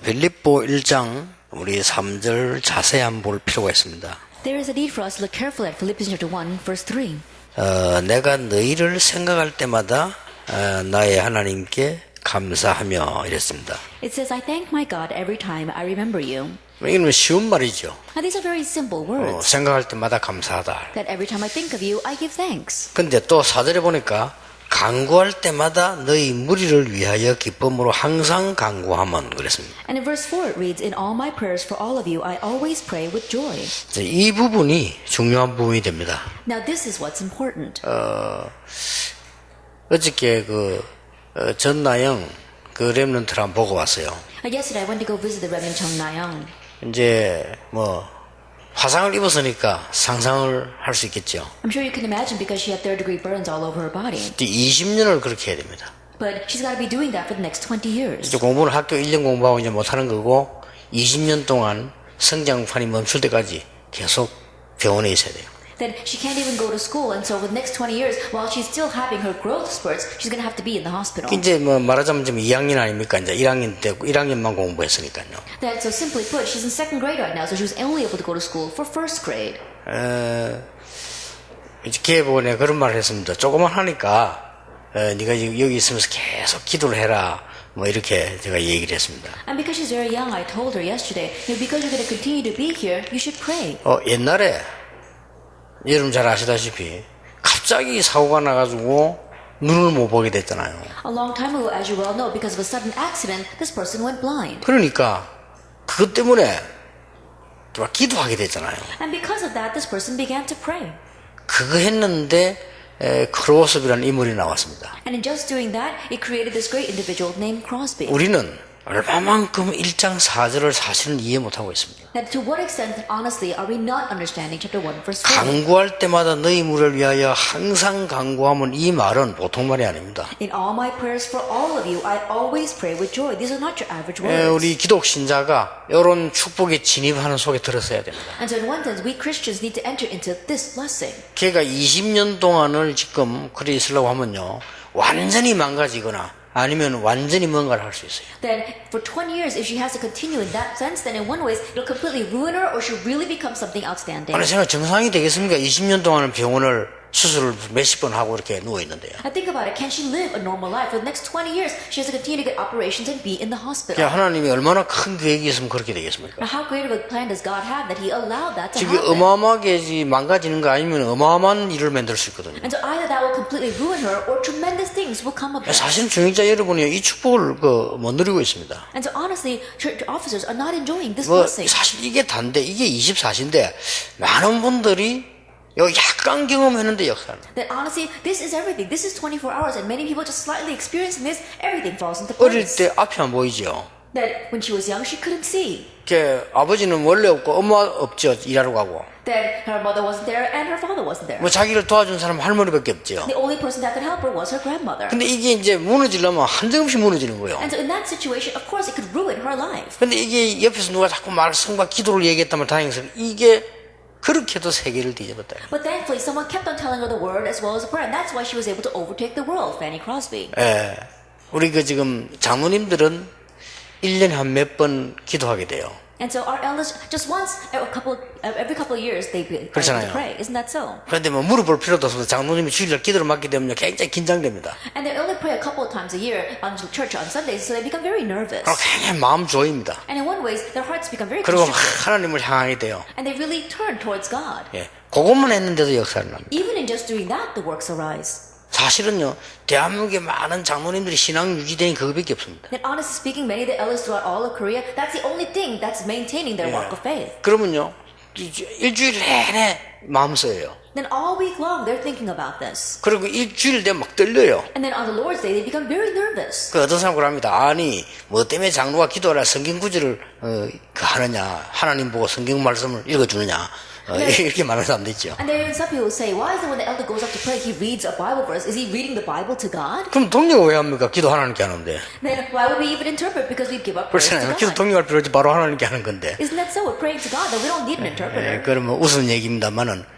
빌립보 1장 우리 3절 자세히 한번 볼 필요가 있습니다. There is a need for us to look carefully at Philippians chapter 1, verse 3. 내가 너희를 생각할 때마다 나의 하나님께 감사하며 이랬습니다. It says, I thank my God every time I remember you. 이건 쉬운 말이죠. Now these are very simple words. 생각할 때마다 감사하다. That every time I think of you, I give thanks. 근데 또 4절에 보니까 간구할 때마다 너희 무리를 위하여 기쁨으로 항상 간구하면 그랬습니다. And in verse 4 it reads, In all my prayers for all of you, I always pray with joy. 이 부분이 중요한 부분이 됩니다. Now this is what's important. 어저께 전나영 렘넌트를 한번 보고 왔어요. Yesterday I went to go visit the Remnant Cheong Nayang. 이제 화상을 입었으니까 상상을 할 수 있겠죠. I'm sure you can imagine because she had third-degree burns all over her body. 20년을 그렇게 해야 됩니다. But she's got to be doing that for the next 20 years. 이제 공부는 학교 1년 공부하고 이제 못하는 거고 20년 동안 성장판이 멈출 때까지 계속 병원에 있어야 돼요. Then she can't even go to school, and so for the next 20 years, while she's still having her growth spurts, she's going to have to be in the hospital. 이제 말하자면 지금 2학년 아닙니까? 이제 1학년 때 1학년만 공부했으니까요. That, so simply put, she's in second grade right now, so she was only able to go to school for first grade. 이제 걔보고 내가 그런 말을 했습니다. 조금만 하니까 네가 여기 있으면서 계속 기도를 해라. 이렇게 제가 얘기를 했습니다. And because she's very young, I told her yesterday, because you're going to continue to be here, you should pray. 옛날에 여러분 잘 아시다시피 갑자기 사고가 나가지고 눈을 못 보게 됐잖아요. A long time ago, as you well know, because of a sudden accident, this person went blind. 그러니까 그것 때문에 기도하게 됐잖아요. And because of that, this person began to pray. 그거 했는데 크로스비라는 인물이 나왔습니다. And in just doing that, it created this great individual named Crosby. 우리는 얼마만큼 1장 4절을 사실은 이해 못하고 있습니다. That to what extent, honestly, are we not understanding chapter 1, verse 4? 간구할 때마다 너희 무리를 위하여 항상 간구하면 이 말은 보통 말이 아닙니다. In all my prayers for all of you, I always pray with joy. These are not your average words. 우리 기독 신자가 이런 축복에 진입하는 속에 들었어야 됩니다. And so in one sense, we Christians need to enter into this blessing. 걔가 20년 동안을 지금 그래 있으려고 하면요, 완전히 망가지거나 아니면 완전히 뭔가를 할 수 있어요. Then for 20 years, if she has to continue in that sense, then in one way, it'll completely ruin her or she'll really become something outstanding. 아니 생각 정상이 되겠습니까? 20년 동안은 병원을 수술을 몇십 번 하고 이렇게 누워 있는데요. I think about it. Can she live a normal life? For the next 20 years, she has to continue to get operations and be in the hospital. 하나님이 얼마나 큰 계획이 있으면 그렇게 되겠습니까? Now, how great of a plan does God have that He allowed that to 지금 happen? 어마어마하게 망가지는 거 아니면 어마어마한 일을 만들 수 있거든요. And so either that will completely ruin her, or tremendous things will come about. 사실 중직자 여러분이 이 축복을 못 누리고 있습니다. And so honestly, church officers are not enjoying this blessing. 사실 이게 단데 이게 24시인데 많은 분들이 약간 경험했는데 역사는. That honestly, this is everything. This is 24 hours, and many people just slightly experiencing this. Everything falls into 어릴 place. 때 앞이 안 보이죠. That when she was young, she couldn't see. 아버지는 원래 없고 엄마 없죠. 일하러 가고. That her mother wasn't there and her father wasn't there. 자기를 도와준 사람 할머니밖에 없죠. The only person that could help her was her grandmother. 근데 이게 이제 무너지려면 한정없이 무너지는 거예요. And so in that situation, of course, it could ruin her life. 근데 이게 옆에서 누가 자꾸 말씀과 기도를 얘기했다면 다행스러워. 이게 그렇게도 세계를 뒤집었다. But thankfully, someone kept on telling her the word as well as the prayer, and that's why she was able to overtake the world, Fanny Crosby. 우리 지금 장로님들은 1년에 한 몇 번 기도하게 돼요. And so our elders, just once, every couple of years, they 그렇잖아요. pray. Isn't that so? 그런데 물어볼 필요도 없어서 장로님이 주일날 기도를 맡게 되면 굉장히 긴장됩니다. And they only pray a couple of times a year on church on Sundays, so they become very nervous. 그리고 굉장히 마음 조입니다. And in one way, their hearts become very 그리고 constricted. 하나님을 향하게 돼요. And they really turn towards God. 그것만 했는데도 역사를 납니다. Even in just doing that, the works arise. 사실은요, 대한민국의 많은 장로님들이 신앙 유지된 그거밖에 없습니다. That honestly speaking, many of the elders throughout all of Korea, that's the only thing that's maintaining their walk of faith. 그러면요, 일주일 내내 마음 써요. Then all week long, they're thinking about this. 그리고 일주일 되면 막 떨려요. And then on the Lord's Day, they become very nervous. 어떤 사람은 합니다. 아니, 뭐 때문에 장로가 기도하라 성경 구절을 하느냐, 하나님 보고 성경 말씀을 읽어주느냐, 이렇게 말하는 사람도 있죠. And then some people say, why is it when the elder goes up to pray, he reads a Bible verse? Is he reading the Bible to God? 그럼 동료가 왜 합니까? 기도 하나님께 하는데. Then why would we even interpret? Because we give up prayers to 그렇잖아요. 기도 God. 동료할 필요 없이 바로 하나님께 하는 건데. Isn't that so? We're praying to God, that we don't need an interpreter. 그러면 웃은 얘기입니다만은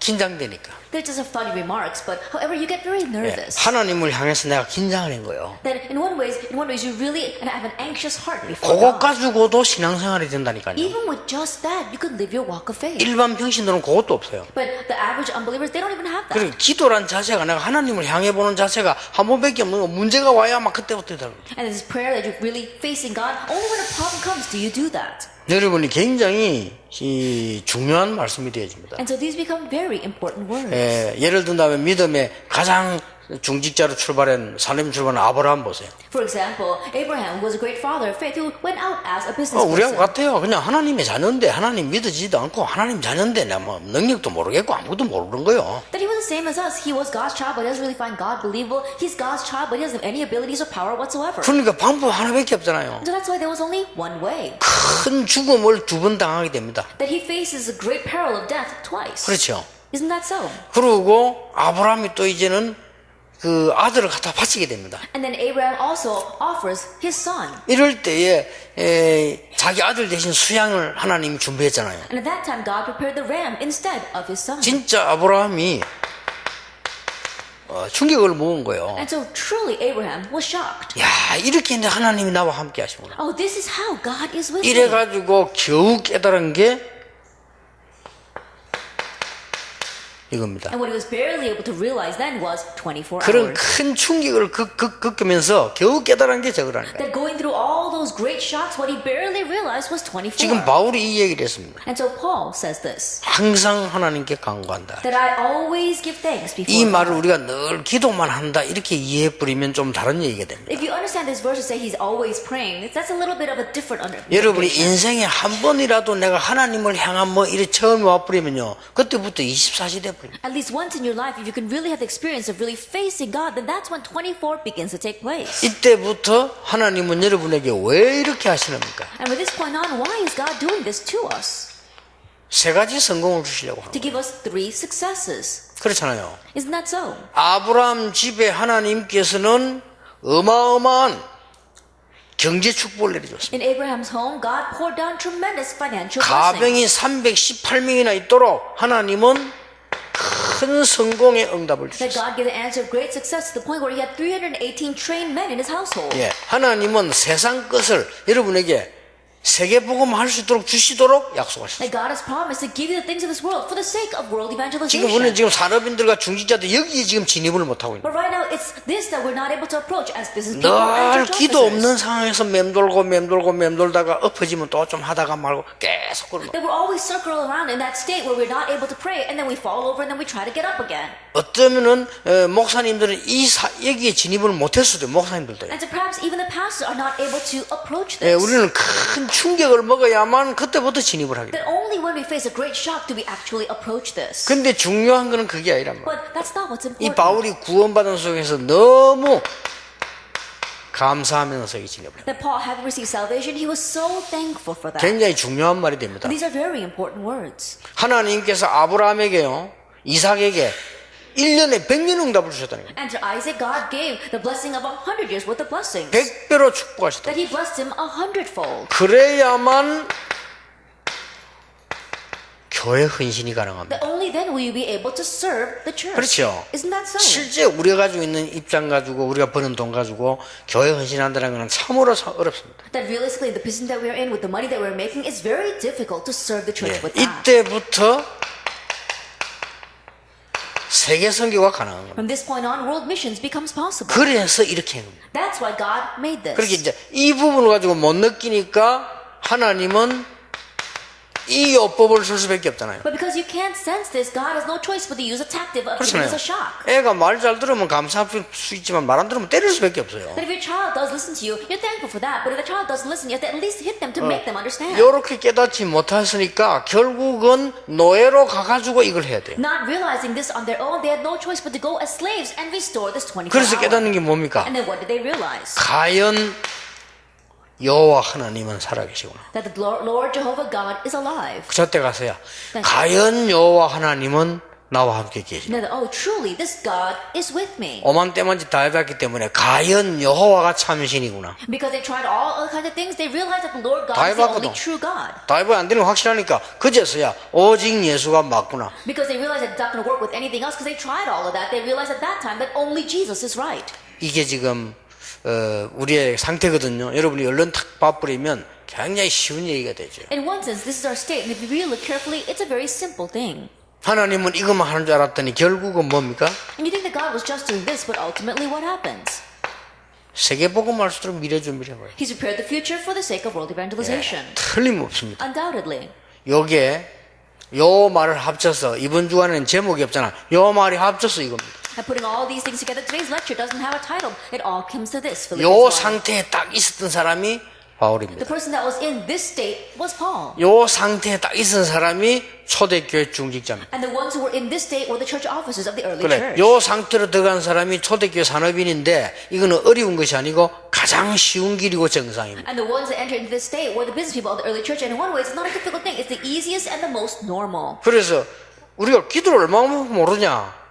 긴장되니까. They're just funny remarks, but however, you get very 예, nervous. 하나님을 향해서 내가 긴장하는 거예요. That in one ways, you really have an anxious heart before 그것 God. 가지고도 신앙생활이 된다니까요. Even with just that, you could live your walk of faith. 일반 평신도는 그것도 없어요. But the average unbelievers, they don't even have that. 그리고 기도란 자체가 내가 하나님을 향해 보는 자체가 한 번밖에 없는 거. 문제가 와야 막 그때부터 되는 거예요. And this prayer that you're really facing God, only when a problem comes do you do that. 여러분이 굉장히 중요한 말씀이 되어집니다. And so these become very important words. 예를 든다면 믿음의 가장 중직자로 출발한 사람 출발한 아브라함 보세요. For example, Abraham was a great father of faith who went out as a business 우리하고 person. 같아요. 그냥 하나님의 자녀인데 하나님 믿어지지도 않고 하나님 자녀인데 뭐 능력도 모르겠고 아무것도 모르는 거예요. That he was the same as us. He was God's child, but he doesn't really find God believable. He's God's child, but he doesn't have any abilities or power whatsoever. 그러니까 방법 하나밖에 없잖아요. So that's why there was only one way. 큰 죽음을 두 번 당하게 됩니다. That he faces a great peril of death twice. 그렇죠. Isn't that so? 그리고 아브라함이 또 이제는 그 아들을 갖다 바치게 됩니다. And then Abraham also offers his son. 이럴 때에 자기 아들 대신 수양을 하나님이 준비했잖아요. And at that time, God prepared the ram instead of his son. 진짜 아브라함이 충격을 먹은 거예요. And so truly Abraham was shocked. 야, 이렇게 했는데 하나님이 나와 함께 하시구나. Oh, this is how God is with me. 이래가지고 겨우 깨달은 게 이겁니다. And what he was barely able to realize then was 24 그런 hours. 큰 충격을 겪으면서 겨우 깨달은 게 저거라는 거예요. That going through all those great shocks, what he barely realized was 24. 지금 바울이 이 얘기를 했습니다. And so Paul says this, 항상 하나님께 간구한다. that I always give thanks before 이 God. 말을 우리가 늘 기도만 한다 이렇게 이해해버리면 좀 다른 얘기가 됩니다. If you understand this verse to say he's always praying, that's a little bit of a different 여러분이 understanding. 인생에 한 번이라도 내가 하나님을 향한 뭐 이래 처음에 와버리면요, 그때부터 24시 돼버립니다. At least once in your life, if you can really have the experience of really facing God, then that's when 24 begins to take place. 이때부터 하나님은 여러분에게 왜 이렇게 하시는가? And from this point on, why is God doing this to us? 세 가지 성공을 주시려고 하는 To 거예요. give us 3 successes. 그렇잖아요. Isn't that so? 아브라함 집에 하나님께서는 어마어마한 경제 축복을 내려줬습니다. In Abraham's home, God poured down tremendous financial 가병이 blessings. 318명이나 있도록 하나님은 큰 성공의 응답을 That 주셨어요. God gave an answer of great success to the point where he had 318 trained men in his household. 예, 하나님은 세상 것을 여러분에게 세계복음 할 수 있도록 주시도록 약속하셨어요. That God has promised to give you the things of this world for the sake of world 지금 우리는 evangelization. 지금 산업인들과 중직자들 여기에 지금 진입을 못하고 있는 But right now, it's this that we're not able to approach as business 거예요. people and 늘 church 기도 officers. 없는 상황에서 맴돌다가 엎어지면 또 좀 하다가 말고 계속 그러는 거예요. That we're always circling around in that state where we're not able to pray, and then we fall over, and then we try to get up again. 어쩌면은 목사님들은 여기에 진입을 못했을 수도 목사님들도. And so perhaps even the pastors are not able to approach 예, this. 우리는 큰 충격을 먹어야만 그때부터 진입을 하게 돼요. That only when we face a great shock do we actually approach this. 근데 중요한 거는 그게 아니란 말이에요. But that's not what's 이 important. 바울이 구원받은 속에서 너무 감사하면서 이 진입을 해요. That Paul, having received salvation, he was so thankful for that. 굉장히 중요한 말이 됩니다. And these are very important words. 하나님께서 아브라함에게요, 이삭에게 1년에 100년 응답을 주셨다는 거예요. And to Isaac, God gave the blessing of 100 years worth of blessings. 100배로 축복하셨다. That he blessed him 100-fold. 그래야만 교회 헌신이 가능합니다. That only then will you be able to serve the church. 그렇죠. Isn't that so? 실제 우리가 가지고 있는 입장 가지고 우리가 버는 돈 가지고 교회 헌신한다는 것은 참으로 어렵습니다. That realistically, the position that we're in with the money that we're making, it's very difficult to serve the church with that. 이때부터 세계 선교가 가능한 겁니다. From this point on, world missions becomes possible. 그래서 이렇게 하는 겁니다. That's why God made this. 그렇게 이제 이 부분을 가지고 못 느끼니까 하나님은 이 요법을 쓸 수밖에 없잖아요. But because you can't sense this, God has no choice but to use a tactic of giving 그렇잖아요. us a shock. 애가 말 잘 들으면 감사할 수 있지만 말 안 들으면 때릴 수밖에 없어요. That if your child does listen to you, you're thankful for that. But if the child doesn't listen, you have to at least hit them to make them understand. 이렇게 깨닫지 못했으니까 결국은 노예로 가가지고 이걸 해야 돼요. Not realizing this on their own, they had no choice but to go as slaves and restore this 24 그래서 hour. 깨닫는 게 뭡니까? And then what did they realize? 과연 여호와 하나님은 살아계시구나. That the Lord Jehovah God is alive. 저때 가서야 과연 여호와 하나님은 나와 함께 계시네. Now, oh, truly, this God is with me. 오만 때만지 다 해봤기 때문에 가연 여호와가 참신이구나. Because they tried all other kinds of things, they realized that the Lord God 다 is the 해봤거든. only true God. 다 해봐야 안 되는 거 확실하니까 그제서야 오직 예수가 맞구나. Because they realized that it's not going to work with anything else, because they tried all of that. They realized at that time that only Jesus is right. 이게 지금 우리의 상태거든요. 여러분이 얼른 탁 봐버리면 굉장히 쉬운 얘기가 되죠. In one sense, this is our state, and if you really look carefully, it's a very simple thing. 하나님은 이것만 하는 줄 알았더니 결국은 뭡니까? And you think that God was just doing this, but ultimately what happens? 세계복음 할수록 미래 준비를 해봐요. He's prepared the future for the sake of world evangelization. 틀림없습니다. Undoubtedly. 요게 요 말을 합쳐서 이번 주간에는 제목이 없잖아. 요 말이 합쳐서 이겁니다. And putting all these things together, today's lecture doesn't have a title. It all comes to this. 요 Philippians 1. 상태에 딱 있었던 사람이 The 바울입니다. person that was in this state was Paul. 요 상태에 딱 있었던 사람이 초대교회 중직자입니다. And the ones who were in this state were the church officers of the early 그래, church. 요 상태로 들어간 사람이 초대교회 산업인인데 이거는 어려운 것이 아니고 가장 쉬운 길이고 정상입니다. And the ones that entered into this state were the business people of the early church. And in one way, it's not a difficult thing. It's the easiest and the most normal. 그래서 우리가 기도를 얼마나 모르냐.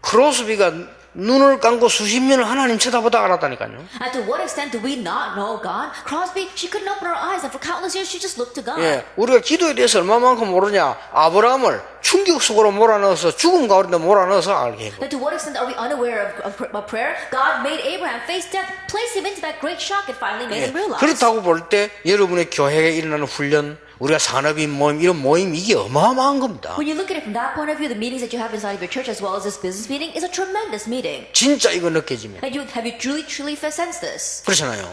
크로스비가 눈을 감고 수십 년을 하나님 쳐다보다 알았다니까요. And to what extent do we not know God? Crosby, she couldn't open her eyes, and for countless years she just looked to God. 예, 우리가 기도에 대해서 얼마만큼 모르냐. 아브라함을 충격 속으로 몰아넣어서 죽음 가운데 몰아넣어서 알게 해요. That to what extent are we unaware of prayer? God made Abraham face death, placed him into that great shock, and finally made him realize. 그렇다고 볼 때 여러분의 교회에 일어나는 훈련, 우리가 산업인 모임, 이런 모임 이게 어마어마한 겁니다. When you look at it from that point of view, the meetings that you have inside of your church as well as this business meeting is a tremendous meeting. 진짜 이거 느껴지면. And have you truly sensed this? 그렇잖아요.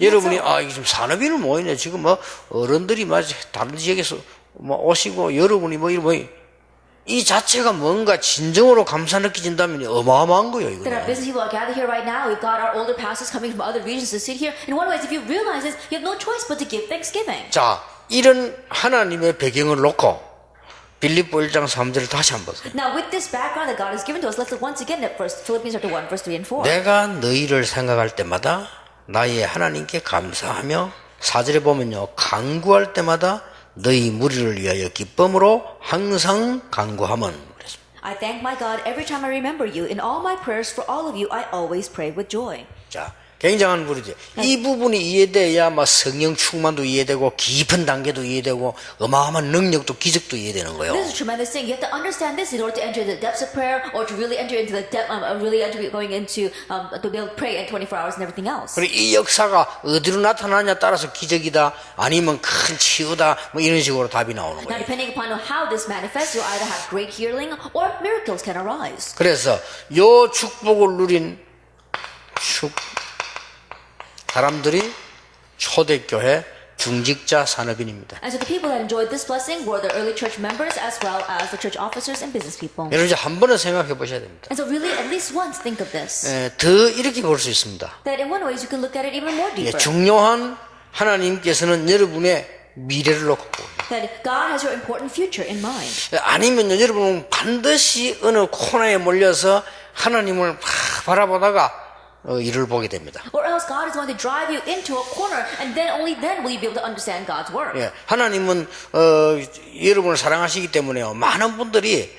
여러분이 이게 지금 산업인을 모이네. 지금 뭐 어른들이 막 다른 지역에서 뭐 오시고 여러분이 뭐 이런 이 자체가 뭔가 진정으로 감사 느껴진다면 어마어마한 거예요, 이거. That our business people are gathered here right now. We've got our older pastors coming from other regions to sit here. In one way, if you realize this, you have no choice but to give thanksgiving. 자, 이런 하나님의 배경을 놓고 빌립보 1장 3절을 다시 한번 보세요. Now, with this background that God has given to us, let's look once again at Philippians chapter 1, verse 3 and 4. 내가 너희를 생각할 때마다 나의 하나님께 감사하며 4절에 보면요. 간구할 때마다 너희 무리를 위하여 기쁨으로 항상 간구하면 그랬습니다. I thank my God every time I remember you. In all my prayers for all of you, I always pray with joy. 자, 굉장한 부르죠. 이 부분이 이해돼야 막 성령 충만도 이해되고 깊은 단계도 이해되고 어마어마한 능력도 기적도 이해되는 거예요. This is a tremendous thing. You have to understand this in order to enter the depths of prayer, or to really enter into the depth, going into to be able to pray in 24 hours and everything else. 그리고 이 역사가 어디로 나타나냐 따라서 기적이다 아니면 큰 치유다 뭐 이런 식으로 답이 나오는 Now, 거예요. depending upon how this manifests, you'll either have great healing or miracles can arise. 그래서 요 축복을 누린 사람들이 초대교회 중직자 산업인입니다. And so the people that enjoyed this blessing were the early church members as well as the church officers and business people. 여러분 이제 한 번은 생각해 보셔야 됩니다. And so really, at least once think of this. 더 이렇게 볼 수 있습니다. That in one way you can look at it even more deeper. 중요한 하나님께서는 여러분의 미래를 놓고 보고 That God has your important future in mind. 아니면요 여러분은 반드시 어느 코너에 몰려서 하나님을 바라보다가 일을 보게 됩니다. Or else God is going to drive you into a corner, and then only then will you be able to understand God's work. 예, 하나님은 여러분을 사랑하시기 때문에요. 많은 분들이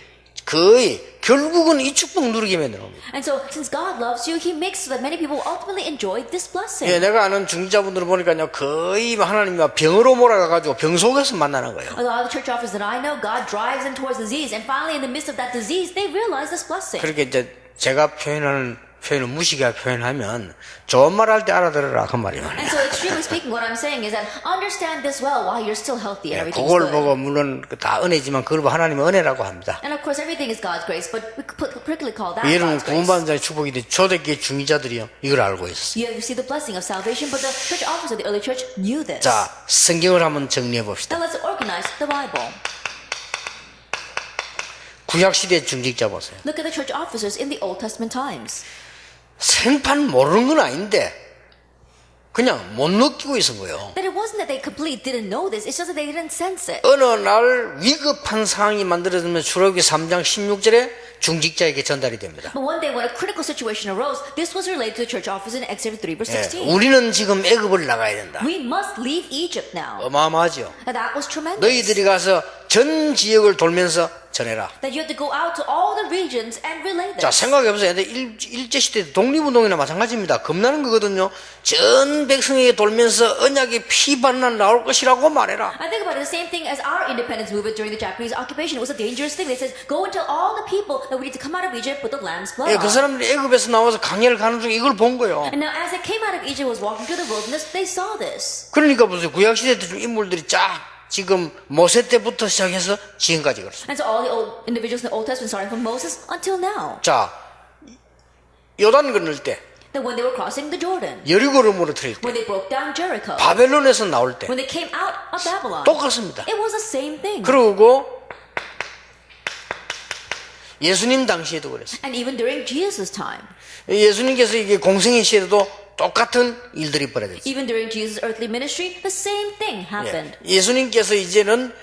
거의 결국은 이 축복 누리게 만드는 겁니다. And so, since God loves you, He makes so that many people ultimately enjoy this blessing. 예, 내가 아는 중직자분들을 보니까요, 거의 하나님과 병으로 몰아가가지고 병 속에서 만나는 거예요. A lot of the church officers that I know, God drives them towards disease, and finally, in the midst of that disease, they realize this blessing. 그렇게 이제 제가 표현을 무식하게 표현하면 좋은 말 할 때 알아들으라 그 말이에요. And so, extremely speaking, what I'm saying is that understand this well while you're still healthy and everything's 그걸 good. 보고 물론 다 은혜지만 그걸 보고 하나님은 은혜라고 합니다. And of course, everything is God's grace, but we could particularly call that 여러분 God's grace. 구원받은 자의 축복이 돼 초대교회 중직자들이요 이걸 알고 있어요. You have received the blessing of salvation, but the church officers of the early church knew this. 자, 성경을 한번 정리해 봅시다. Now let's organize the Bible. 구약시대 중직자 보세요. Look at the church officers in the Old Testament times. 생판 모르는 건 아닌데 그냥 못 느끼고 있은 거예요. That it wasn't that they completely didn't know this, it's just that they didn't sense it. 어느 날 위급한 상황이 만들어지면 출애굽기 3장 16절에 중직자에게 전달이 됩니다. But one day when a critical situation arose, this was related to the church officers in Exodus 3 verse 예, 16. 우리는 지금 애굽을 나가야 된다. We must leave Egypt now. 어마어마하죠. Now that was tremendous. 너희들이 가서 전 지역을 돌면서 전해라. That you have to go out to all the regions and relay 자, this. 생각해보세요. 일제시대 독립운동이나 마찬가지입니다. 겁나는 거거든요. 전 백성에게 돌면서 언약의 피반란 나올 것이라고 말해라. I think about it, the same thing as our independence movement during the Japanese occupation. It was a dangerous thing. They said, go and tell all the people that we need to come out of Egypt with the lamb's blood 예, 그 on. 사람들이 애굽에서 나와서 강해를 가는 중에 이걸 본 거예요. And now as they came out of Egypt, was walking through the wilderness, they saw this. 그러니까 보세요. 구약시대 때 인물들이 쫙 지금 모세 때부터 시작해서 지금까지 그렇습니다. And so all the old individuals in the Old Testament, starting from Moses until now, 자, 요단 건널 때, that when they were crossing the Jordan, 여리고를 무너뜨릴 때, when they broke down Jericho, 바벨론에서 나올 때 when they came out of Babylon, 똑같습니다. it was the same thing. 그리고 예수님 당시에도 그랬어요. And even during Jesus' time, 예수님께서 이게 공생의 시에도 똑같은 일들이 벌어졌어요. even during Jesus' earthly ministry, the same thing happened. 예수님께서 이제는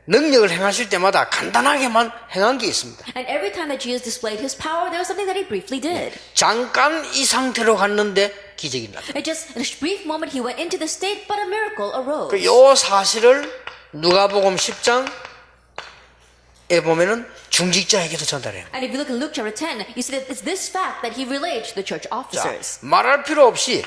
능력을 행하실 때마다 간단하게만 행한 게 있습니다. And every time that Jesus displayed his power, there was something that he briefly did. 잠깐 이 상태로 갔는데 기적이 났다. It just in a brief moment he went into the state, but a miracle arose. 요 사실을 누가복음 10장에 보면은 중직자에게도 전달해요. And if you look in Luke chapter 10, you see that it's this fact that he relayed to the church 자, officers. 말할 필요 없이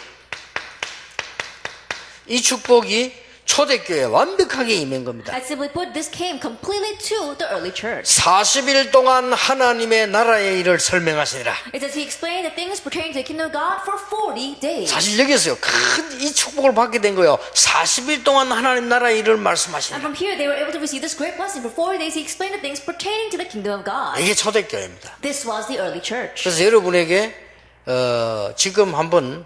이 축복이 초대교회에 완벽하게 임한 겁니다. And simply put, this came completely to the early church. 40일 동안 하나님의 나라의 일을 설명하시니라. It says he explained the things pertaining to the kingdom of God for 40 days. 사실 여기서요. 큰 이 축복을 받게 된 거예요. 40일 동안 하나님 나라의 일을 And 말씀하시니라. from here, they were able to receive this great blessing. For 40 days, he explained the things pertaining to the kingdom of God. 이게 초대교회입니다. This was the early church. 그래서 여러분에게 지금 한번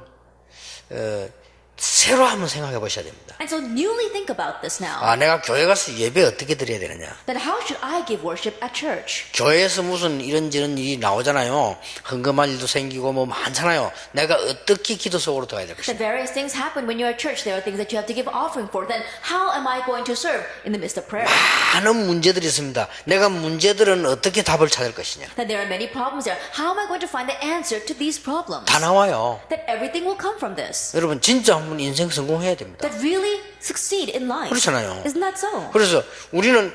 새로 한번 생각해 보셔야 됩니다. And so newly think about this now. 아, 내가 교회 가서 예배 어떻게 드려야 되느냐. Then how should I give worship at church? 교회에서 무슨 이런저런 일이 나오잖아요. 헌금할 일도 생기고 뭐 많잖아요. 내가 어떻게 기도 속으로 들어가야 될 That 것인가. various things happen when you're at church. There are things that you have to give offering for. Then how am I going to serve in the midst of prayer? 많은 문제들이 있습니다. 내가 문제들은 어떻게 답을 찾을 것이냐. That there are many problems there. How am I going to find the answer to these problems? 다 나와요. That everything will come from this. 여러분 진짜 한번 인생 성공해야 됩니다. That really succeed in life. 그렇잖아요. Isn't that so? 그래서 우리는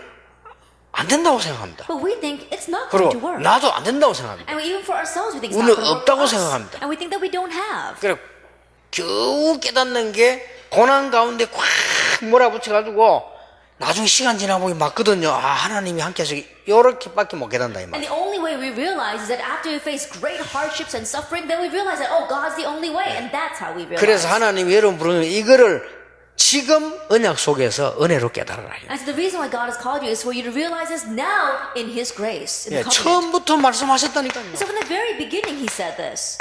안 된다고 생각합니다. But we think it's not going to 그리고 work. 나도 안 된다고 생각합니다. And even for ourselves, we think it's 우리는 not going to work 없다고 for us. 생각합니다. And we think that we don't have. 그래 겨우 깨닫는 게 고난 가운데 꽉 몰아붙여가지고 나중에 시간 지나보면 맞거든요. 아, 하나님이 함께 하시기 요렇게밖에 못 깨닫는다 이 And 말. the only way we realize is that after we face great hardships and suffering, then we realize that, oh, God's the only way. And that's how we realize. 그래서 하나님이 여러분 부르는 이거를 지금 언약 속에서 은혜로 깨달아라. And so the reason why God has called you is for you to realize this now in His grace. In 예, the covenant. 처음부터 말씀하셨다니까요. So from the very beginning, He said this.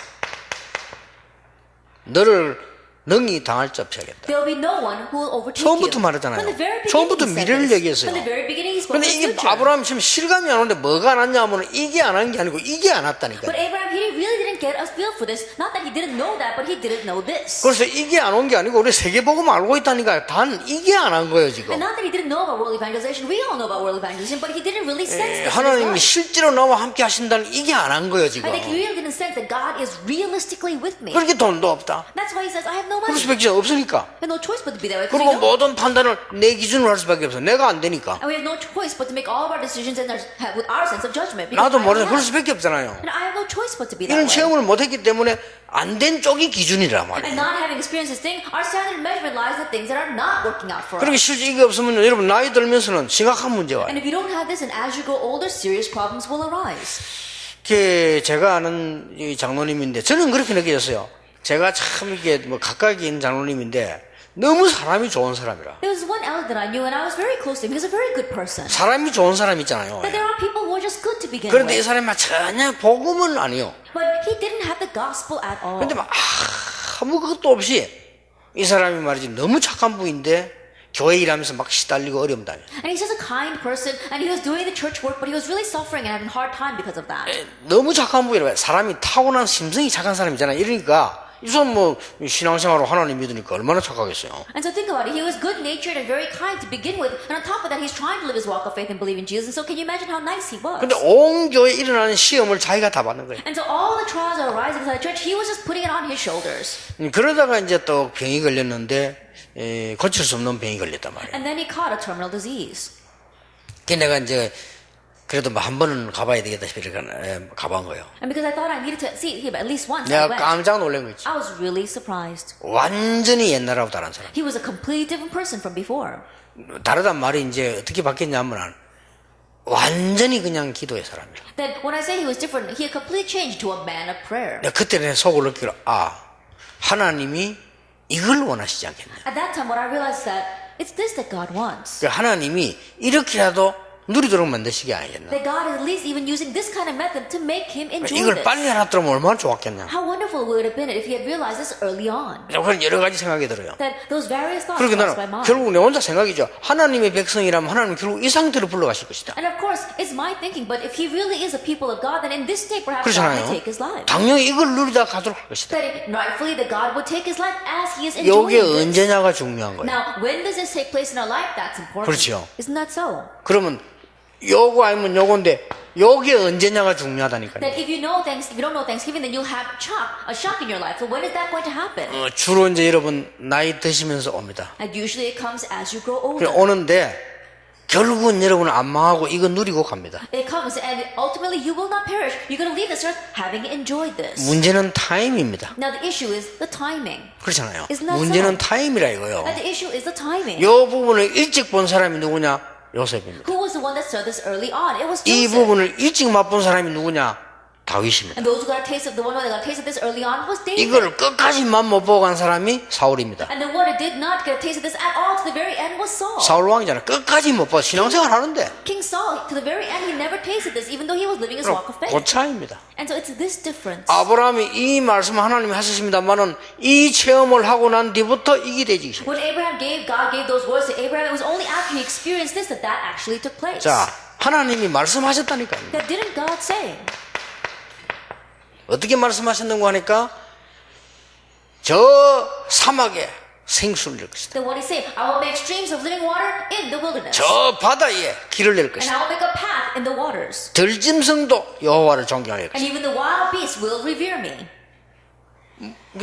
너를 능히 당할 자 피하겠다. There will be no one who will overtake 처음부터 you. 말했잖아요. From the very beginning, 처음부터 he said 미래를 this. 얘기했어요. From the very beginning, He spoke 근데 of the 이게 future. 아브라함 지금 실감이 안 오는데 뭐가 안 왔냐 하면 이게 안 한 게 아니고 이게 안 왔다니까요. But Abraham, he really didn't get a feel for this. Not that he didn't know that, but he didn't know this. 그래서 이게 안 온 게 아니고 우리 세계복음 알고 있다니까요. 단 이게 안 한 거예요 지금. And not that he didn't know about world evangelization. We all know about world evangelization, but he didn't really sense this in his 하나님이 life. 실제로 나와 함께 하신다는 이게 안 한 거예요 지금. I think he really didn't sense that God is realistically with me. 그렇게 돈도 없다. That's why he says, I have no 그럴 money. 수밖에 없으니까. I have no choice but to be that way. Because 그리고 we don't. 모든 판단을 내 기준으로 할 수밖에 없어. 내가 안 되니까. And we have no choice but to make all of our decisions and with our sense of judgment. Because 나도 I 모르는 don't 그럴 have. 수밖에 없잖아요. And I have no choice but to be that 이런 way. 체험을 못했기 때문에 안 된 쪽이 기준이란 And 말이에요. not having experienced this thing, our standard measurement lies in the things that are not working out for 그러니까 us. 실제 이게 없으면 여러분 나이 들면서는 심각한 문제가 와요. And if you don't have this, and as you grow older, serious problems will arise. 제가 아는 이 장로님인데 저는 그렇게 느껴졌어요. 제가 참 이게 뭐 가까이 있는 장로님인데 너무 사람이 좋은 사람이라. There was one elder that I knew, and I was very close to him. He was a very good person. 사람이 좋은 사람 있잖아요. But there are people who are just good to begin 그런데 이 with. 사람이 전혀 복음은 아니요. But he didn't have the gospel at all. 근데 막 아무 것도 없이 이 사람이 말이지 너무 착한 분인데 교회 일하면서 막 시달리고 어려움 당해. And he's just a kind person, and he was doing the church work, but he was really suffering and having a hard time because of that. 너무 착한 분이라 사람이 타고난 심성이 착한 사람이잖아요. 이러니까 이 사람 뭐 신앙생활로 하나님 믿으니까 얼마나 착하겠어요. And so think about it. He was good-natured and very kind to begin with, and on top of that, he's trying to live his walk of faith and believe in Jesus. And so can you imagine how nice he was? 근데 온 교회에 일어나는 시험을 자기가 다 받는 거예요. And so all the trials that are arising inside the church, he was just putting it on his shoulders. 그러다가 이제 또 병이 걸렸는데 고칠 수 없는 병이 걸렸단 말이에요. And then he caught a terminal disease. 그 내가 이제 그래도 뭐 한 번은 가봐야 되겠다 싶어 이렇게 가본 거예요. And because I thought I needed to see him at least once, 내가 I went. 깜짝 놀란 거 있지. I was really surprised. 완전히 옛날하고 다른 사람. He was a completely different person from before. 다르단 말이 이제 어떻게 바뀌었냐면 완전히 그냥 기도의 사람이라. Then when I say he was different, he had completely changed to a man of prayer. 내가 그때 내 속을 느끼러 하나님이 이걸 원하시지 않겠냐. At that time, what I realized that it's this that God wants. 하나님이 이렇게라도 누리도록 만드시기 아니겠나. That God is at least even using this kind of method to make him enjoy 이걸 this. 빨리 알았더라면 얼마나 좋았겠냐. How wonderful would it have been if he had realized this early on. 그런 여러 가지 생각이 들어요. That those various thoughts 그러니까 crossed 나는 my mind. 결국 내 혼자 생각이죠. 하나님의 백성이라면 하나님 결국 이 상태로 불러가실 것이다. And of course, it's my thinking, but if he really is a people of God, then in this state, perhaps God 그렇잖아요. may take his life. 당연히 이걸 누리다 가도록 할 것이다. That it, rightfully, that God would take his life as he is enjoying 이게 this. 언제냐가 중요한 거예요. Now, when does this take place in our life? That's important. 그렇죠. Isn't that so? 그러면 요거 아니면 요건데 요게 언제냐가 중요하다니까요. That if you know if you don't know Thanksgiving, then you'll have a shock in your life. So when is that going to happen? 주로 이제 여러분 나이 드시면서 옵니다. And usually it comes as you grow 그래 older. 오는데 결국은 여러분은 안 망하고 이거 누리고 갑니다. It comes, and ultimately you will not perish. You're going to leave this earth having enjoyed this. 문제는 타임입니다. Now the issue is the timing. 그렇잖아요. Isn't that 문제는 so? 타임이라 이거요. And the issue is the timing. 요 부분을 일찍 본 사람이 누구냐? 요셉입니다. Who was the one that saw this early on? It was 이 Joseph. 부분을 일찍 맛본 사람이 누구냐? 다윗입니다. And those who got a taste of the one that got a taste of this early on was David. 이걸 끝까지 맛 못 보고 간 사람이 사울입니다. And the one who did not get a taste of this at all to the very end was Saul. 사울 왕이잖아. 끝까지 못 봐. 신앙생활 하는데. King Saul, to the very end, he never tasted this, even though he was living his walk of faith. 그 차이입니다. And so it's this difference. 아브라함이 이 말씀 하나님이 하셨습니다만은 이 체험을 하고 난 뒤부터 이게 되지. When God gave those words to Abraham, it was only after he experienced this that actually took place. 자, 하나님이 말씀하셨다니까요. That didn't God say? 어떻게 말씀하셨는고 하니까 저 사막에 생수를 낼 것이다. Then what he said, I will make streams of living water in the wilderness. 저 바다에 길을 낼 And 것이다. I will make a path in the waters. 들짐승도 여호와를 존경할 And 것이다. even the wild beasts will revere me.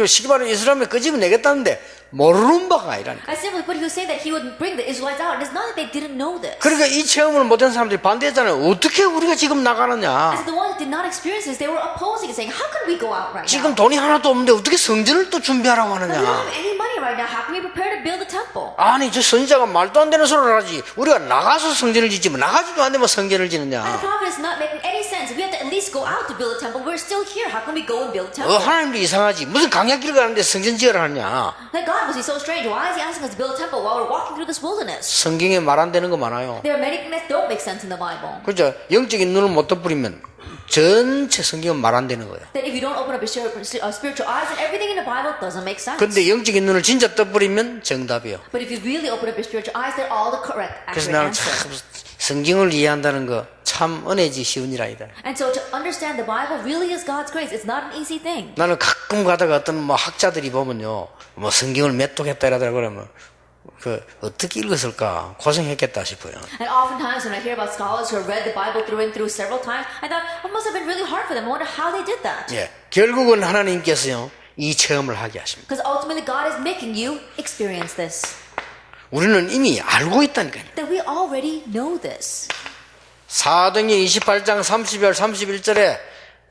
쉽게 말하면 이스라엘을 끄집어내겠다는데 모르는 바가 아니라니까. I simply put, he was saying that he would bring the Israelites out. And it's not that they didn't know this. 그러니까 이 체험을 못한 사람들이 반대했잖아요. 어떻게 우리가 지금 나가느냐. As the ones that did not experience this, they were opposing it, saying, how can we go out right 지금 now? 돈이 하나도 없는데 어떻게 성전을 또 준비하라고 We don't 하느냐. have any money right now. How can we prepare to build a temple? 아니 저 선지자가 말도 안 되는 소리를 하지. 우리가 나가서 성전을 짓지 뭐 나가지도 않으면 성전을 And the 짓느냐. prophet is not making any sense. We have to at least go out to build a temple. We're still here. How can we go and build a temple? 하나님도 이상하지. 무슨 강약길 가는데 성전 지으라 하냐. Like God, was he so strange? Why is he asking us to build a temple while we're walking through this wilderness? 성경에 말 안 되는 거 많아요. There are many things that don't make sense in the Bible. 그죠? 영적인 눈을 못 떠버리면 전체 성경은 말 안 되는 거예요. That if you don't open up your spiritual eyes, then everything in the Bible doesn't make sense. 근데 영적인 눈을 진짜 떠버리면 정답이에요. But if you really open up your spiritual eyes, they're all the correct, 그래서 accurate 나는 answer. 참 성경을 이해한다는 거 참 은혜지 쉬운 일 아니다. And so to understand the Bible really is God's grace. It's not an easy thing. 나는 가끔 가다가 어떤 뭐 학자들이 보면요, 뭐 성경을 몇 독했다 이러더라 그러면 그 어떻게 읽었을까 고생했겠다 싶어요. And oftentimes when I hear about scholars who have read the Bible through and through several times, I thought it must have been really hard for them. I wonder how they did that. 예, 결국은 하나님께서요 이 체험을 하게 하십니다. Because ultimately God is making you experience this. 우리는 이미 알고 있다니까요. That we already know this. 사도행전 28장 30절 31절에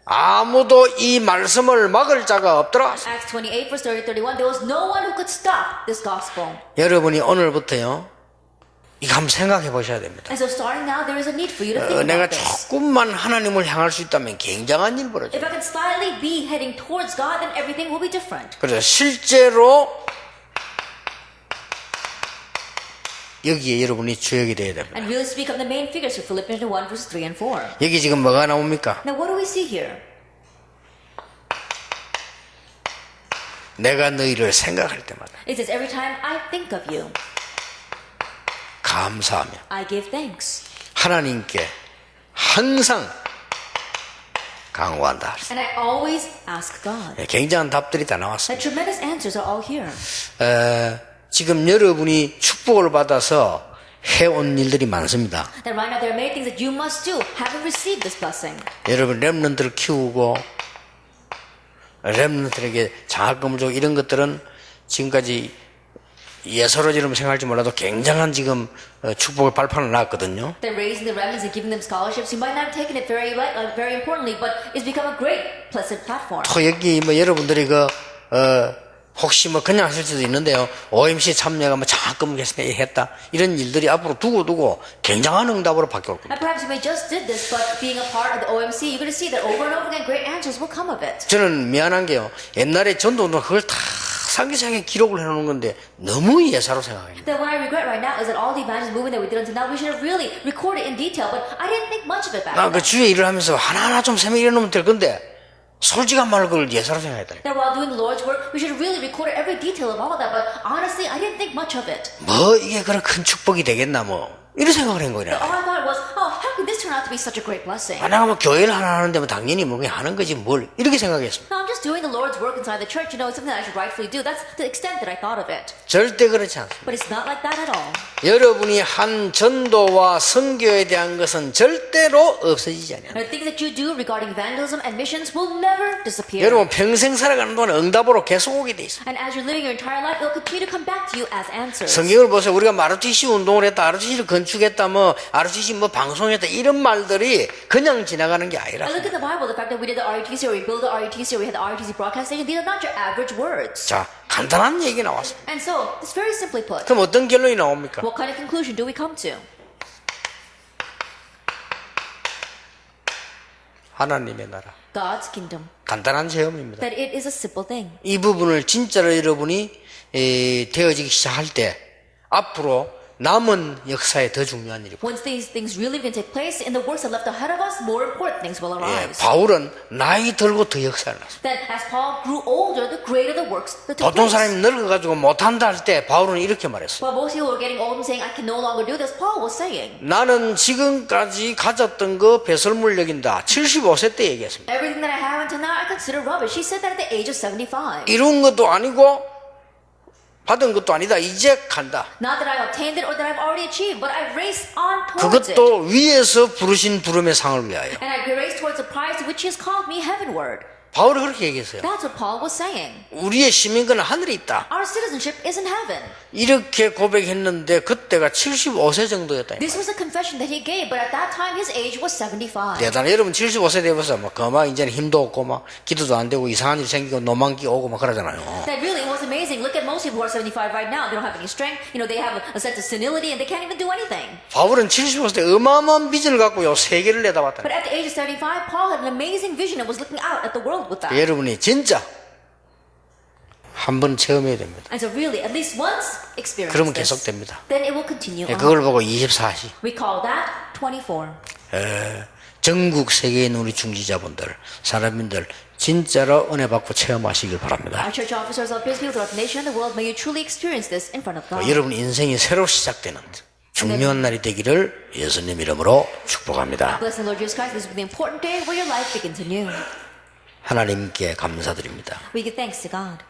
아무도 이 말씀을 막을 자가 없더라. Acts 28 verse 30, 31, there was no one who could stop this gospel. 여러분이 오늘부터요 이거 한번 생각해 보셔야 됩니다. And so starting now, there is a need for you to think 내가 about this. 조금만 하나님을 향할 수 있다면 굉장한 일 벌어져요. If I can slightly be heading towards God, then everything will be different. 그래서 실제로 여기에 여러분이 주역이 되어야 됩니다. And really speak of the main figures of Philippians 1 verse 3 and 4. 여기 지금 뭐가 나옵니까? Now what do we see here? 내가 너희를 생각할 때마다 It says, every time I think of you, 감사하며 I give thanks. 하나님께 항상 강구한다. And I always ask God. 굉장한 답들이 다 The 나왔습니다. tremendous answers are all here. 지금 여러분이 축복을 받아서 해온 일들이 많습니다. That right now there are many things that you must do, having received this blessing. 여러분 렘넌트를 키우고 렘넌트에게 장학금을 주고 이런 것들은 지금까지 예서로처럼 생각할지 몰라도 굉장한 지금 축복의 발판을 놨거든요. That raising the remnants and giving them scholarships, you might not have taken it very importantly, but it's become a great, blessed platform. 또 여기 뭐 여러분들이 혹시 뭐 그냥 하실 수도 있는데요. OMC 참여가 뭐 잠깐 했다. 이런 일들이 앞으로 두고 굉장한 응답으로 바뀌어올 겁니다. And perhaps you may just did this, but being a part of the OMC, you're going to see that over and over again, great answers will come of it. 저는 미안한 게요. 옛날에 전도운동 그걸 다 상기상에 기록을 해놓은 건데 너무 예사로 생각합니다. That what I regret right now is that all the evangelism movement that we did until now, we should have really recorded in detail, but I didn't think much of it back 그 then. 주위에 일을 하면서 하나하나 좀 세밀히 해놓으면 될 건데 솔직한 말로 그걸 예사로 생각했다. That while doing the Lord's work, we should have really recorded every detail of all of that, but honestly, I didn't think much of it. 뭐 이게 그런 큰 축복이 되겠나 뭐 이런 생각을 한 거냐. All I thought was, how could this turn out to be such a great blessing? 내가 뭐 교회를 하나 하는데 뭐 당연히 뭐 그냥 하는 거지 뭘 이렇게 생각했습니다. No, I'm just doing the Lord's work inside the church. You know, it's something that I should rightfully do. That's the extent that I thought of it. 절대 그렇지 않습니다. But it's not like that at all. 여러분이 한 전도와 선교에 대한 것은 절대로 없어지지 않아요. The things that you do regarding evangelism and missions will never disappear. 여러분 평생 살아가는 동안 응답으로 계속 오게 돼 있어요. And as you're living your entire life, it'll continue to come back to you as answers. 성경을 보세요. 우리가 마르티시 운동을 했다, RTC를 건축했다, 뭐 RTC 뭐 방송했다 이런 말들이 그냥 지나가는 게 아니라. I look at the Bible, the fact that we did the RUTC or we built the RUTC or we had the RUTC broadcast station, these are not your average words. 자, 간단한 얘기 나왔습니다. And so, it's very simply put. 그럼 어떤 결론이 나옵니까? What kind of conclusion do we come to? 하나님의 나라. God's kingdom. 간단한 체험입니다. That it is a simple thing. 이 부분을 진짜로 여러분이 되어지기 시작할 때 앞으로 남은 역사에 더 중요한 일이 Once these things really can take place in the works that left ahead of us, more important things will arise. 바울은 나이 들고 더 역사를 났습니다. That as Paul grew older, the greater the works that took 보통 place. 사람이 늙어가지고 못한다 할 때 바울은 이렇게 말했어요. While most people were getting old and saying, I can no longer do this, Paul was saying, 나는 지금까지 가졌던 거 배설물 여긴다. 75세 때 얘기했습니다. everything that I have until now, I consider rubbish. He said that at the age of 75. 이룬 것도 아니고 받은 것도 아니다. 이제 간다. Not that I've obtained it or that I've already achieved, but I race on towards it. 그것도 위에서 부르신 부름의 상을 위하여. And I race towards the prize to which He has called me heavenward. 바울이 그렇게 얘기했어요. That's what Paul was saying. 우리의 시민권은 하늘에 있다. Our citizenship is in heaven. 이렇게 고백했는데 그때가 75세 정도였다. This was a confession that he gave, but at that time his age was 75. 대단해. 여러분 75세 되면서 막 이제는 힘도 없고 막 기도도 안 되고 이상한 일 생기고 노만기 오고 막 그러잖아요. That really was amazing. Look at most people who are 75 right now. They don't have any strength. You know, they have a sense of senility and they can't even do anything. 바울은 75세 때 어마어마한 비전을 갖고요. 세계를 내다봤다. But at the age of 75, Paul had an amazing vision and was looking out at the world with that. 여러분이 진짜 한 번 체험해야 됩니다. And so really, at least once experience 그러면 this, 계속됩니다. then it will continue on. 그걸 보고 24시. We call that 24. 전국 세계에 있는 우리 중지자분들, 사람인들 진짜로 은혜 받고 체험하시길 바랍니다. Our church officers of His people throughout the nation and the world, may you truly experience this in front of God. 여러분 인생이 새로 시작되는 중요한 날이 되기를 예수님 이름으로 축복합니다. Bless the Lord Jesus Christ. This will be the important day where your life begins anew. 하나님께 감사드립니다. We give thanks to God.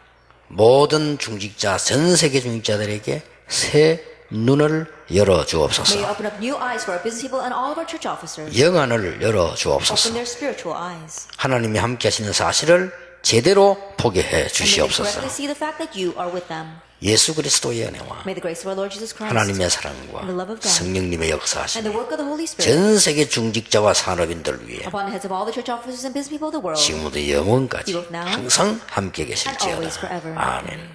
모든 중직자, 전 세계 중직자들에게 새 눈을 열어 May you 주옵소서. open up new eyes for our business people and all of our church officers. 영안을 열어 Open 주옵소서. their spiritual eyes. 하나님이 함께 하시는 사실을 제대로 포기해 And may they 주시옵소서. correctly see the fact that you are with them. 예수 그리스도의 은혜와 May the grace of our Lord Jesus Christ 하나님의 사랑과 and the love of God 성령님의 and 역사하심이 the work of the Holy Spirit 전 세계 중직자와 산업인들 위해 upon the heads of all the church officers and business people of the world 지금부터 영원까지 both now 항상 함께 and 계실지어다. always forever. 아멘.